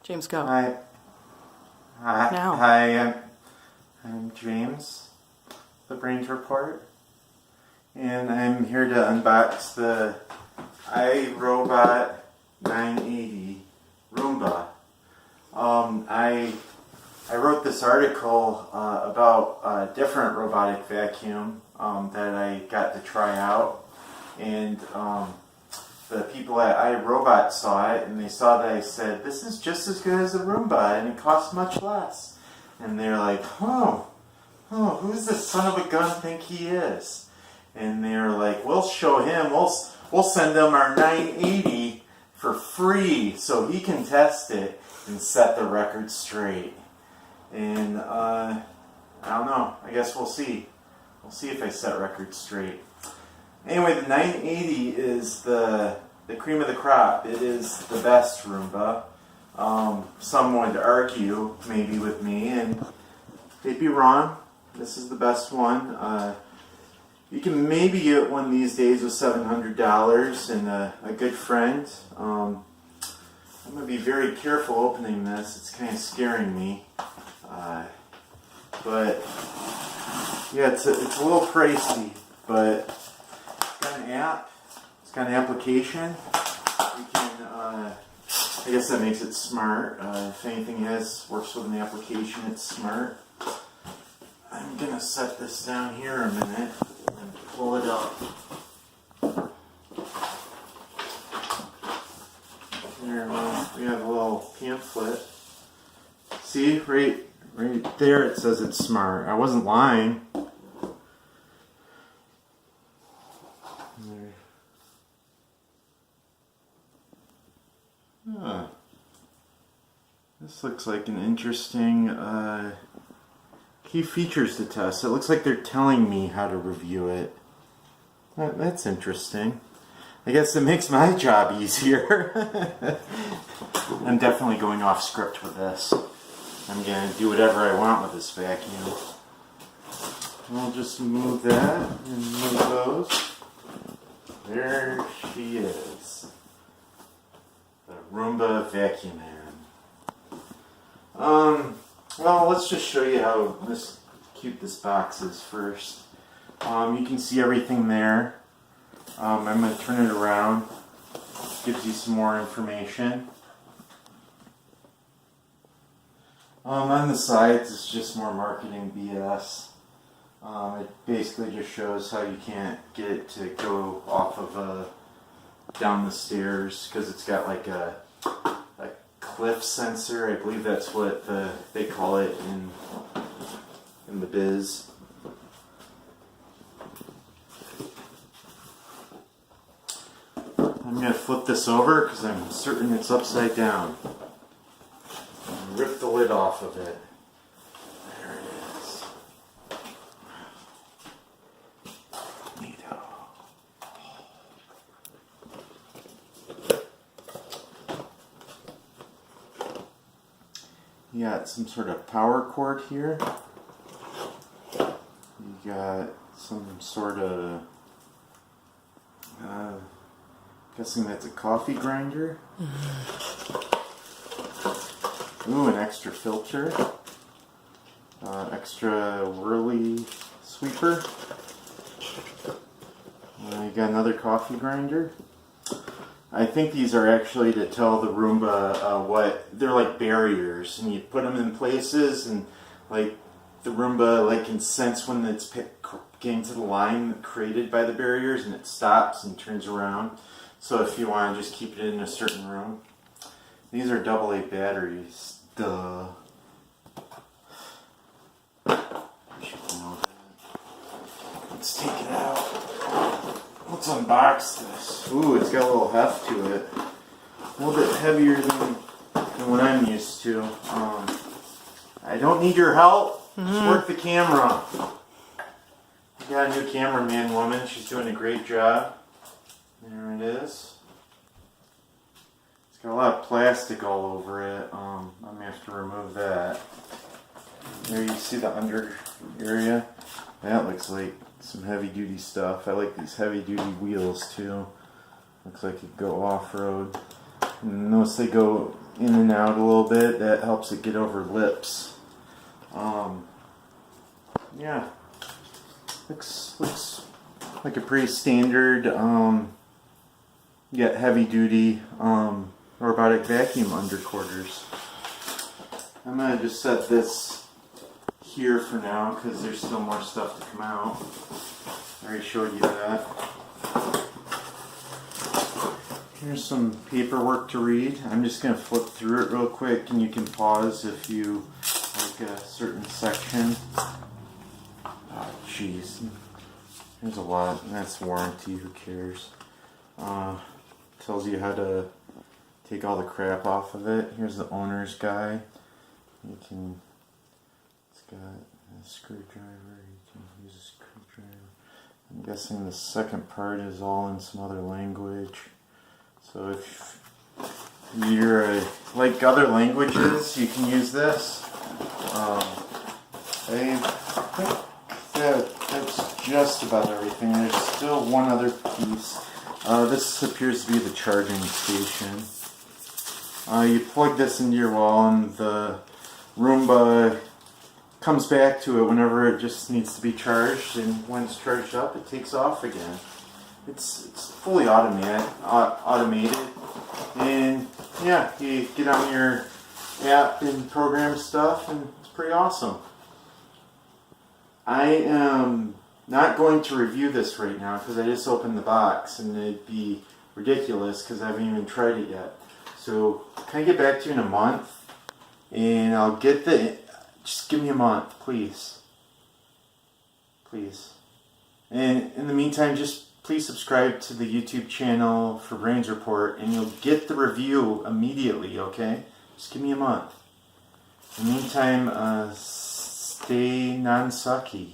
James, go. Hi. Now. Hi, I'm James, the Brains Report, and I'm here to unbox the iRobot 980 Roomba. I wrote this article about a different robotic vacuum that I got to try out, and the people at iRobot saw it, and they saw that I said, this is just as good as a Roomba, and it costs much less. And they're like, who's this son of a gun think he is? And they're like, we'll show him, we'll send him our 980 for free so he can test it and set the record straight. And I don't know, I guess we'll see. We'll see if I set records straight. Anyway, the 980 is the cream of the crop. It is the best Roomba. Some would argue, maybe with me, and they'd be wrong. This is the best one. You can maybe get one these days with $700 and a good friend. I'm going to be very careful opening this. It's kind of scaring me. But yeah, it's a little pricey, but it's got an app. It's got an application. You can, I guess that makes it smart. If anything works with an application, it's smart. I'm going to set this down here a minute and pull it up. There, we have a little pamphlet. See, right there it says it's smart. I wasn't lying. There. This looks like an interesting key features to test. It looks like they're telling me how to review it. That's interesting. I guess it makes my job easier. I'm definitely going off script with this. I'm going to do whatever I want with this vacuum. I'll just move that and move those. There she is. The Roomba Vacuum Man. Well, let's just show you how cute this box is first. You can see everything there. I'm going to turn it around. Gives you some more information. On the sides, it's just more marketing BS. It basically just shows how you can't get it to go off of down the stairs because it's got like a cliff sensor. I believe that's what they call it in the biz. I'm going to flip this over because I'm certain it's upside down. And rip the lid off of it. There it is. Neato. You got some sort of power cord here. You got some sort of guessing that's a coffee grinder. Ooh, an extra filter. Extra whirly sweeper. You got another coffee grinder. I think these are actually to tell the Roomba they're like barriers, and you put them in places, and like the Roomba can sense when it's getting to the line created by the barriers, and it stops and turns around. So if you want to just keep it in a certain room. These are AA batteries. Duh. Let's take it out. Let's unbox this. Ooh, it's got a little heft to it. A little bit heavier than what I'm used to. I don't need your help. Just work the camera. We got a new cameraman woman. She's doing a great job. There it is. It's got a lot of plastic all over it. I'm going to have to remove that. There you see the under area. That looks like some heavy duty stuff. I like these heavy duty wheels too. Looks like it go off-road. And notice they go in and out a little bit. That helps it get over lips. Yeah, looks like a pretty standard, yet heavy duty robotic vacuum underquarters. I'm gonna just set this here for now because there's still more stuff to come out. I already showed you that. Here's some paperwork to read. I'm just going to flip through it real quick, and you can pause if you like a certain section. Oh, jeez. There's a lot, and that's warranty, who cares? Tells you how to take all the crap off of it. Here's the owner's guide. It's got a screwdriver. You can use a screwdriver. I'm guessing the second part is all in some other language. So if you're like other languages, you can use this. I think that's just about everything. There's still one other piece. This appears to be the charging station. You plug this into your wall, and the Roomba comes back to it whenever it just needs to be charged, and when it's charged up, it takes off again. It's fully automated, and yeah, you get on your app and program stuff, and it's pretty awesome. I am not going to review this right now because I just opened the box, and it'd be ridiculous because I haven't even tried it yet. So can I get back to you in a month, and I'll get just give me a month, please. Please. And in the meantime, just please subscribe to the YouTube channel for Brains Report, and you'll get the review immediately, okay? Just give me a month. In the meantime, stay non-sucky.